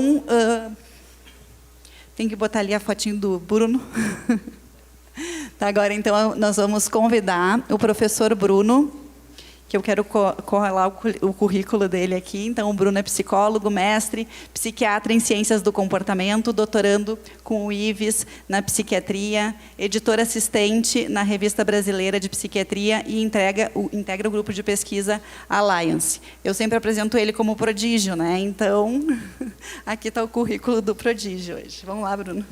Então, tem que botar ali a fotinho do Bruno. Tá, agora, então, nós vamos convidar o professor Bruno, que eu quero colar o currículo dele aqui. Então, o Bruno é psicólogo, mestre, psiquiatra em ciências do comportamento, doutorando com o IVES na psiquiatria, editor assistente na Revista Brasileira de Psiquiatria e integra o grupo de pesquisa Alliance. Eu sempre apresento ele como prodígio, né? Então, aqui está o currículo do prodígio hoje. Vamos lá, Bruno.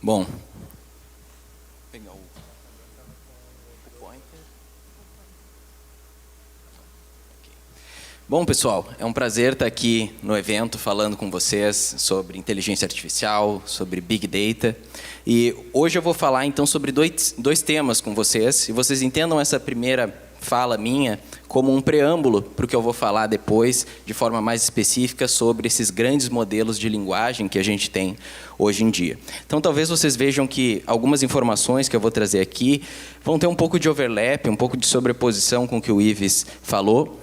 Bom. Bom, pessoal, é um prazer estar aqui no evento falando com vocês sobre inteligência artificial, sobre Big Data. E hoje eu vou falar, então, sobre dois temas com vocês. E vocês entendam essa primeira fala minha como um preâmbulo para o que eu vou falar depois, de forma mais específica, sobre esses grandes modelos de linguagem que a gente tem hoje em dia. Então, talvez vocês vejam que algumas informações que eu vou trazer aqui vão ter um pouco de overlap, um pouco de sobreposição com o que o Ives falou.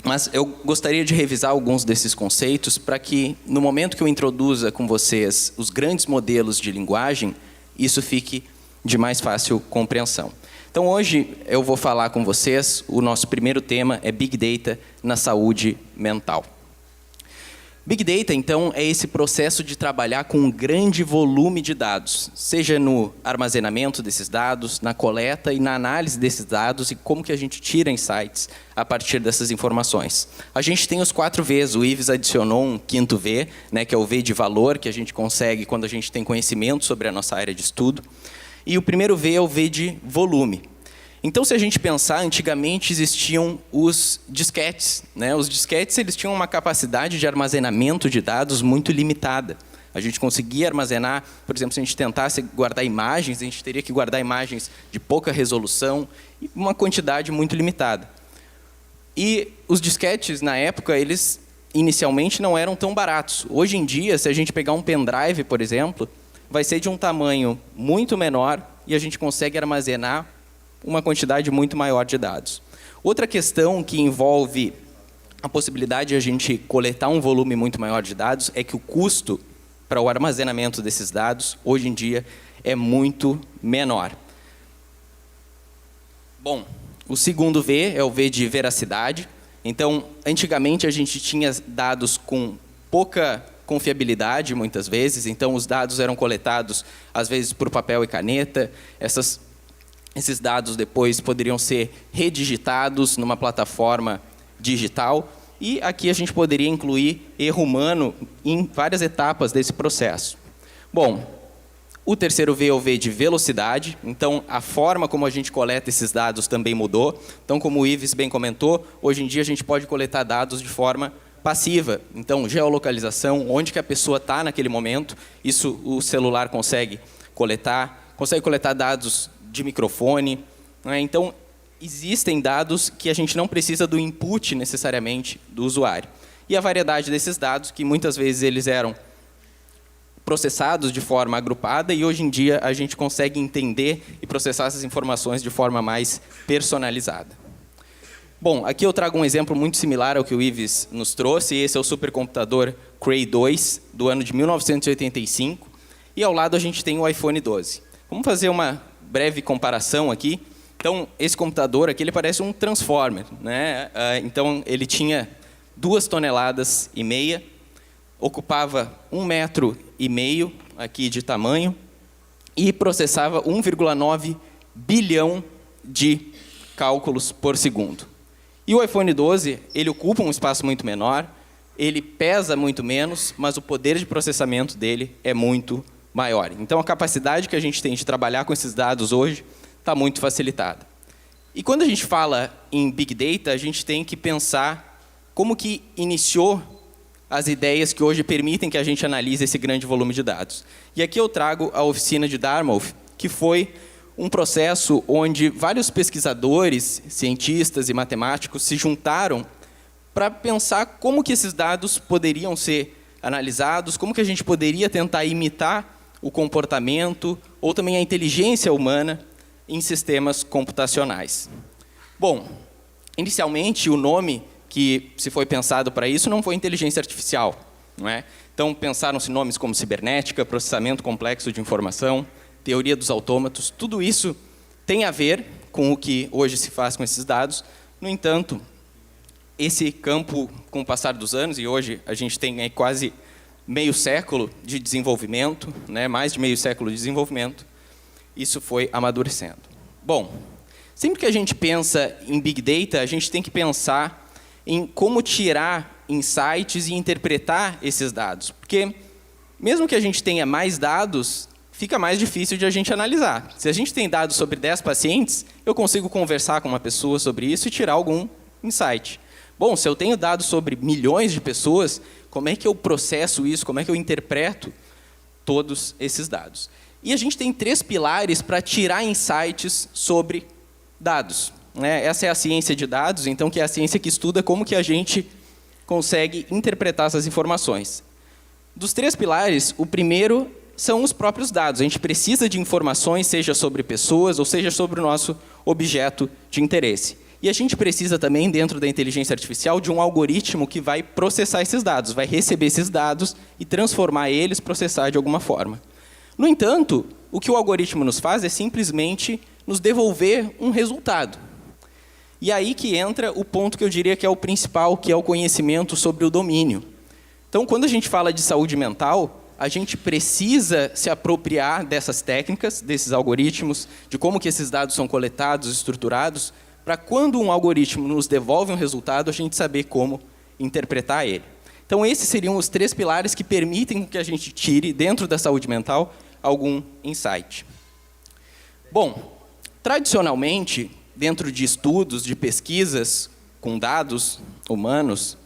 Mas eu gostaria de revisar alguns desses conceitos para que, no momento que eu introduza com vocês os grandes modelos de linguagem, isso fique de mais fácil compreensão. Então, hoje eu vou falar com vocês, o nosso primeiro tema é Big Data na saúde mental. Big Data, então, é esse processo de trabalhar com um grande volume de dados, seja no armazenamento desses dados, na coleta e na análise desses dados e como que a gente tira insights a partir dessas informações. A gente tem os 4 Vs, o Ives adicionou um 5º V, né, que é o V de valor, que a gente consegue quando a gente tem conhecimento sobre a nossa área de estudo. E o primeiro V é o V de volume. Então, se a gente pensar, antigamente existiam os disquetes, né? Os disquetes eles tinham uma capacidade de armazenamento de dados muito limitada. A gente conseguia armazenar, por exemplo, se a gente tentasse guardar imagens, a gente teria que guardar imagens de pouca resolução e uma quantidade muito limitada. E os disquetes, na época, eles inicialmente não eram tão baratos. Hoje em dia, se a gente pegar um pendrive, por exemplo, vai ser de um tamanho muito menor e a gente consegue armazenar uma quantidade muito maior de dados. Outra questão que envolve a possibilidade de a gente coletar um volume muito maior de dados é que o custo para o armazenamento desses dados, hoje em dia, é muito menor. Bom, o segundo V é o V de veracidade. Então, antigamente a gente tinha dados com pouca confiabilidade, muitas vezes. Então, os dados eram coletados, às vezes, por papel e caneta. Esses dados depois poderiam ser redigitados numa plataforma digital. E aqui a gente poderia incluir erro humano em várias etapas desse processo. Bom, o terceiro V é o V de velocidade. Então, a forma como a gente coleta esses dados também mudou. Então, como o Ives bem comentou, hoje em dia a gente pode coletar dados de forma passiva. Então, geolocalização, onde que a pessoa está naquele momento, isso o celular consegue coletar dados de microfone, né? Então, existem dados que a gente não precisa do input necessariamente do usuário. E a variedade desses dados, que muitas vezes eles eram processados de forma agrupada e hoje em dia a gente consegue entender e processar essas informações de forma mais personalizada. Bom, aqui eu trago um exemplo muito similar ao que o Ives nos trouxe. Esse é o supercomputador Cray 2, do ano de 1985. E ao lado a gente tem o iPhone 12. Vamos fazer uma breve comparação aqui. Então, esse computador aqui ele parece um Transformer, né? Então, ele tinha 2,5 toneladas, ocupava 1,5 metro aqui de tamanho e processava 1,9 bilhão de cálculos por segundo. E o iPhone 12, ele ocupa um espaço muito menor, ele pesa muito menos, mas o poder de processamento dele é muito maior. Então, a capacidade que a gente tem de trabalhar com esses dados hoje está muito facilitada. E quando a gente fala em Big Data, a gente tem que pensar como que iniciou as ideias que hoje permitem que a gente analise esse grande volume de dados. E aqui eu trago a oficina de Dartmouth, que foi um processo onde vários pesquisadores, cientistas e matemáticos se juntaram para pensar como que esses dados poderiam ser analisados, como que a gente poderia tentar imitar o comportamento ou também a inteligência humana em sistemas computacionais. Bom, inicialmente o nome que se foi pensado para isso não foi inteligência artificial, não é? Então, pensaram-se nomes como cibernética, processamento complexo de informação, teoria dos autômatos. Tudo isso tem a ver com o que hoje se faz com esses dados. No entanto, esse campo, com o passar dos anos, e hoje a gente tem aí quase meio século de desenvolvimento, né, mais de meio século de desenvolvimento, isso foi amadurecendo. Bom, sempre que a gente pensa em Big Data, a gente tem que pensar em como tirar insights e interpretar esses dados. Porque, mesmo que a gente tenha mais dados, fica mais difícil de a gente analisar. Se a gente tem dados sobre 10 pacientes, eu consigo conversar com uma pessoa sobre isso e tirar algum insight. Bom, se eu tenho dados sobre milhões de pessoas, como é que eu processo isso? Como é que eu interpreto todos esses dados? E a gente tem 3 pilares para tirar insights sobre dados, né? Essa é a ciência de dados, então, que é a ciência que estuda como que a gente consegue interpretar essas informações. Dos 3 pilares, o primeiro são os próprios dados. A gente precisa de informações, seja sobre pessoas ou seja sobre o nosso objeto de interesse. E a gente precisa também, dentro da inteligência artificial, de um algoritmo que vai processar esses dados, vai receber esses dados e transformar eles, processar de alguma forma. No entanto, o que o algoritmo nos faz é simplesmente nos devolver um resultado. E aí que entra o ponto que eu diria que é o principal, que é o conhecimento sobre o domínio. Então, quando a gente fala de saúde mental, a gente precisa se apropriar dessas técnicas, desses algoritmos, de como que esses dados são coletados, estruturados, para quando um algoritmo nos devolve um resultado, a gente saber como interpretar ele. Então, esses seriam os 3 pilares que permitem que a gente tire, dentro da saúde mental, algum insight. Bom, tradicionalmente, dentro de estudos, de pesquisas com dados humanos,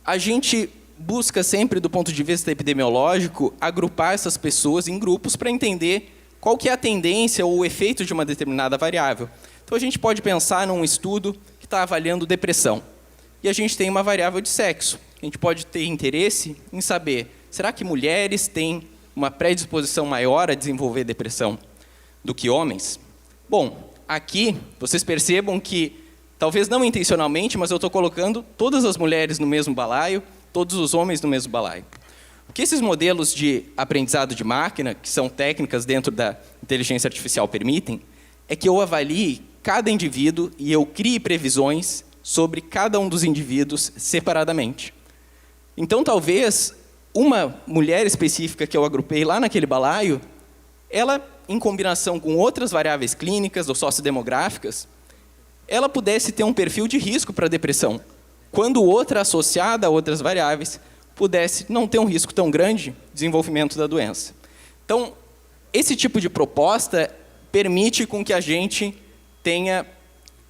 a gente busca sempre, do ponto de vista epidemiológico, agrupar essas pessoas em grupos para entender qual que é a tendência ou o efeito de uma determinada variável. Então, a gente pode pensar num estudo que está avaliando depressão. E a gente tem uma variável de sexo. A gente pode ter interesse em saber, será que mulheres têm uma predisposição maior a desenvolver depressão do que homens? Bom, aqui, vocês percebam que, talvez não intencionalmente, mas eu estou colocando todas as mulheres no mesmo balaio, todos os homens no mesmo balaio. O que esses modelos de aprendizado de máquina, que são técnicas dentro da inteligência artificial, permitem, é que eu avalie cada indivíduo e eu crie previsões sobre cada um dos indivíduos separadamente. Então, talvez, uma mulher específica que eu agrupei lá naquele balaio, ela, em combinação com outras variáveis clínicas ou sociodemográficas, ela pudesse ter um perfil de risco para a depressão, quando outra associada a outras variáveis pudesse não ter um risco tão grande de desenvolvimento da doença. Então, esse tipo de proposta permite com que a gente tenha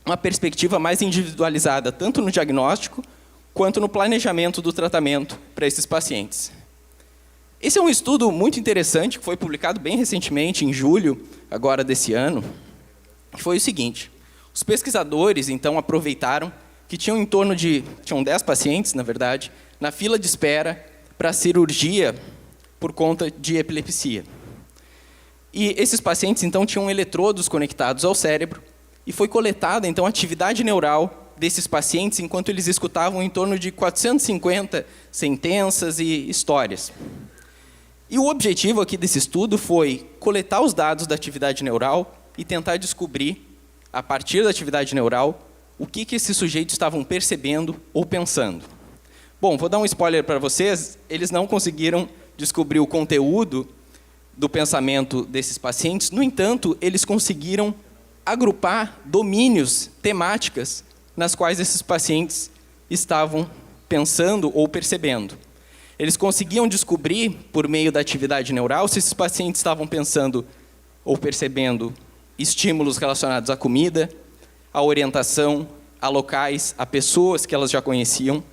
uma perspectiva mais individualizada, tanto no diagnóstico, quanto no planejamento do tratamento para esses pacientes. Esse é um estudo muito interessante, que foi publicado bem recentemente, em julho, agora desse ano, que foi o seguinte: os pesquisadores, então, aproveitaram que tinham 10 pacientes, na verdade, na fila de espera para cirurgia por conta de epilepsia. E esses pacientes, então, tinham eletrodos conectados ao cérebro e foi coletada, então, a atividade neural desses pacientes enquanto eles escutavam em torno de 450 sentenças e histórias. E o objetivo aqui desse estudo foi coletar os dados da atividade neural e tentar descobrir, a partir da atividade neural, o que esses sujeitos estavam percebendo ou pensando. Bom, vou dar um spoiler para vocês, eles não conseguiram descobrir o conteúdo do pensamento desses pacientes, no entanto, eles conseguiram agrupar domínios, temáticas, nas quais esses pacientes estavam pensando ou percebendo. Eles conseguiam descobrir, por meio da atividade neural, se esses pacientes estavam pensando ou percebendo estímulos relacionados à comida, à orientação, a locais, a pessoas que elas já conheciam.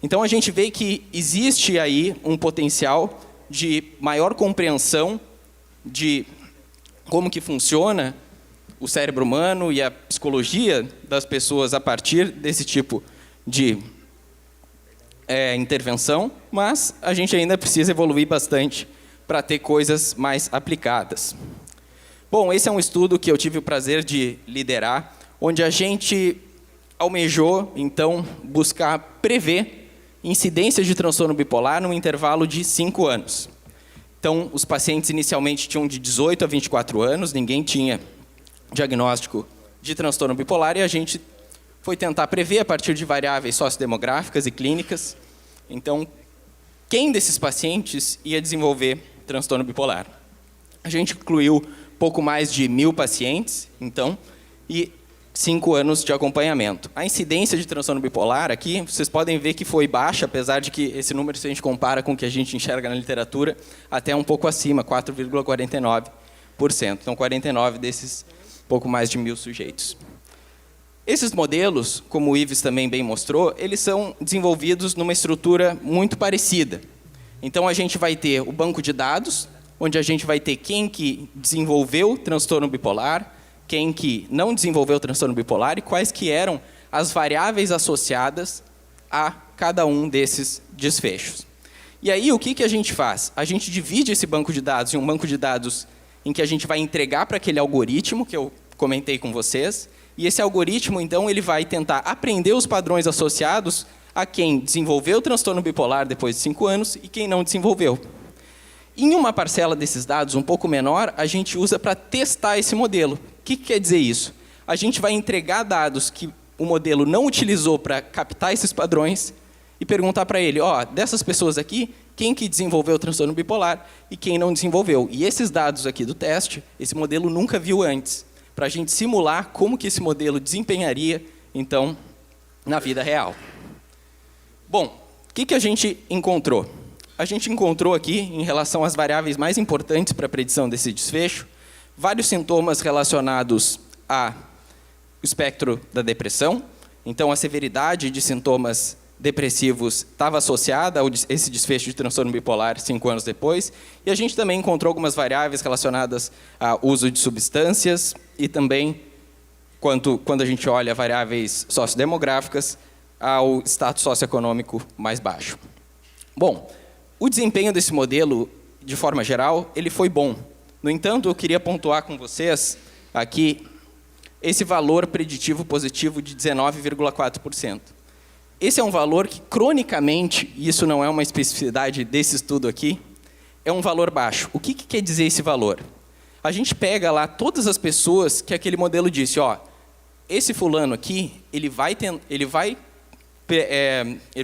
Então, a gente vê que existe aí um potencial de maior compreensão de como que funciona o cérebro humano e a psicologia das pessoas a partir desse tipo de intervenção, mas a gente ainda precisa evoluir bastante para ter coisas mais aplicadas. Bom, esse é um estudo que eu tive o prazer de liderar, onde a gente almejou, então, buscar prever incidência de transtorno bipolar no intervalo de 5 anos. Então, os pacientes inicialmente tinham de 18 a 24 anos, ninguém tinha diagnóstico de transtorno bipolar, e a gente foi tentar prever a partir de variáveis sociodemográficas e clínicas. Então, quem desses pacientes ia desenvolver transtorno bipolar? A gente incluiu pouco mais de 1.000 pacientes, então, e 5 anos de acompanhamento. A incidência de transtorno bipolar aqui, vocês podem ver que foi baixa, apesar de que esse número, se a gente compara com o que a gente enxerga na literatura, até um pouco acima, 4,49%. Então, 49 desses pouco mais de 1.000 sujeitos. Esses modelos, como o Ives também bem mostrou, eles são desenvolvidos numa estrutura muito parecida. Então, a gente vai ter o banco de dados, onde a gente vai ter quem que desenvolveu transtorno bipolar, quem que não desenvolveu transtorno bipolar e quais que eram as variáveis associadas a cada um desses desfechos. E aí, o que a gente faz? A gente divide esse banco de dados em um banco de dados em que a gente vai entregar para aquele algoritmo que eu comentei com vocês, e esse algoritmo, então, ele vai tentar aprender os padrões associados a quem desenvolveu o transtorno bipolar depois de 5 anos e quem não desenvolveu. Em uma parcela desses dados, um pouco menor, a gente usa para testar esse modelo. O que quer dizer isso? A gente vai entregar dados que o modelo não utilizou para captar esses padrões e perguntar para ele, dessas pessoas aqui, quem que desenvolveu o transtorno bipolar e quem não desenvolveu. E esses dados aqui do teste, esse modelo nunca viu antes, para a gente simular como que esse modelo desempenharia, então, na vida real. Bom, o que a gente encontrou? A gente encontrou aqui, em relação às variáveis mais importantes para a predição desse desfecho, vários sintomas relacionados ao espectro da depressão. Então, a severidade de sintomas depressivos estava associada a esse desfecho de transtorno bipolar 5 anos depois. E a gente também encontrou algumas variáveis relacionadas ao uso de substâncias e também, quando a gente olha variáveis sociodemográficas, ao status socioeconômico mais baixo. Bom, o desempenho desse modelo, de forma geral, ele foi bom. No entanto, eu queria pontuar com vocês aqui esse valor preditivo positivo de 19,4%. Esse é um valor que, cronicamente, e isso não é uma especificidade desse estudo aqui, é um valor baixo. O que quer dizer esse valor? A gente pega lá todas as pessoas que aquele modelo disse, esse fulano aqui, ele vai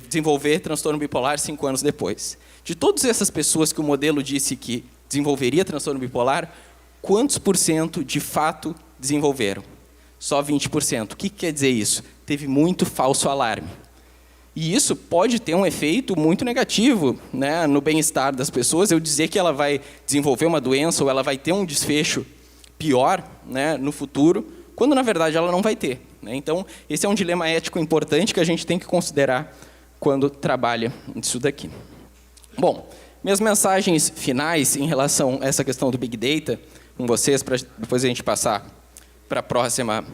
desenvolver transtorno bipolar 5 anos depois. De todas essas pessoas que o modelo disse que desenvolveria transtorno bipolar, quantos por cento de fato desenvolveram? Só 20%. O que quer dizer isso? Teve muito falso alarme. E isso pode ter um efeito muito negativo, né, no bem-estar das pessoas. Eu dizer que ela vai desenvolver uma doença ou ela vai ter um desfecho pior, né, no futuro, quando, na verdade, ela não vai ter. Né? Então, esse é um dilema ético importante que a gente tem que considerar quando trabalha nisso daqui. Bom, minhas mensagens finais em relação a essa questão do Big Data com vocês, para depois a gente passar para a próxima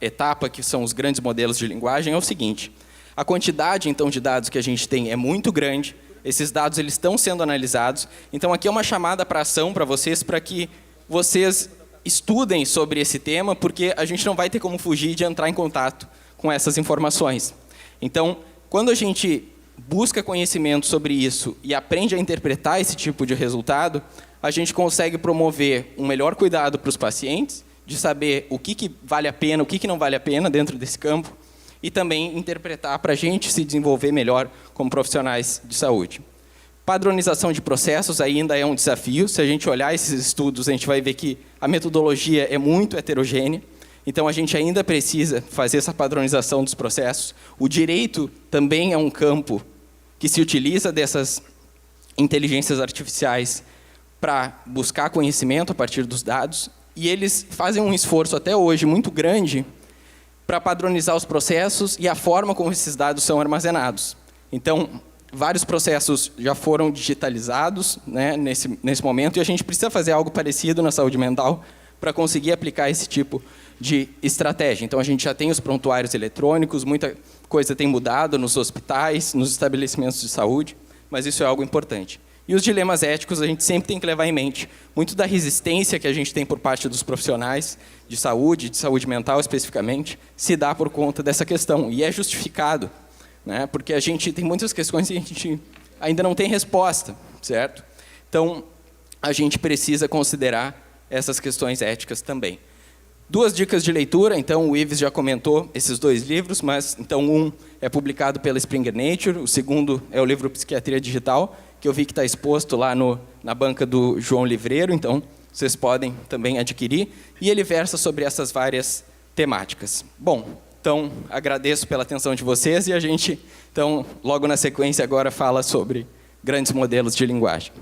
etapa, que são os grandes modelos de linguagem, é o seguinte. A quantidade, então, de dados que a gente tem é muito grande. Esses dados eles estão sendo analisados. Então, aqui é uma chamada para ação para vocês, para que vocês estudem sobre esse tema, porque a gente não vai ter como fugir de entrar em contato com essas informações. Então, quando a gente busca conhecimento sobre isso e aprende a interpretar esse tipo de resultado, a gente consegue promover um melhor cuidado para os pacientes, de saber o que vale a pena, o que não vale a pena dentro desse campo, e também interpretar para a gente se desenvolver melhor como profissionais de saúde. Padronização de processos ainda é um desafio. Se a gente olhar esses estudos, a gente vai ver que a metodologia é muito heterogênea. Então, a gente ainda precisa fazer essa padronização dos processos. O direito também é um campo que se utiliza dessas inteligências artificiais para buscar conhecimento a partir dos dados. E eles fazem um esforço até hoje muito grande para padronizar os processos e a forma como esses dados são armazenados. Então, vários processos já foram digitalizados, né, nesse momento, e a gente precisa fazer algo parecido na saúde mental para conseguir aplicar esse tipo de estratégia. Então, a gente já tem os prontuários eletrônicos, muita coisa tem mudado nos hospitais, nos estabelecimentos de saúde, mas isso é algo importante. E os dilemas éticos a gente sempre tem que levar em mente. Muito da resistência que a gente tem por parte dos profissionais de saúde mental especificamente, se dá por conta dessa questão. E é justificado, né? Porque a gente tem muitas questões que a gente ainda não tem resposta, certo? Então, a gente precisa considerar essas questões éticas também. 2 dicas de leitura, então o Ives já comentou esses 2 livros, mas então um é publicado pela Springer Nature, o segundo é o livro Psiquiatria Digital, que eu vi que está exposto lá na banca do João Livreiro, então vocês podem também adquirir, e ele versa sobre essas várias temáticas. Bom, então agradeço pela atenção de vocês e a gente, então, logo na sequência agora fala sobre grandes modelos de linguagem.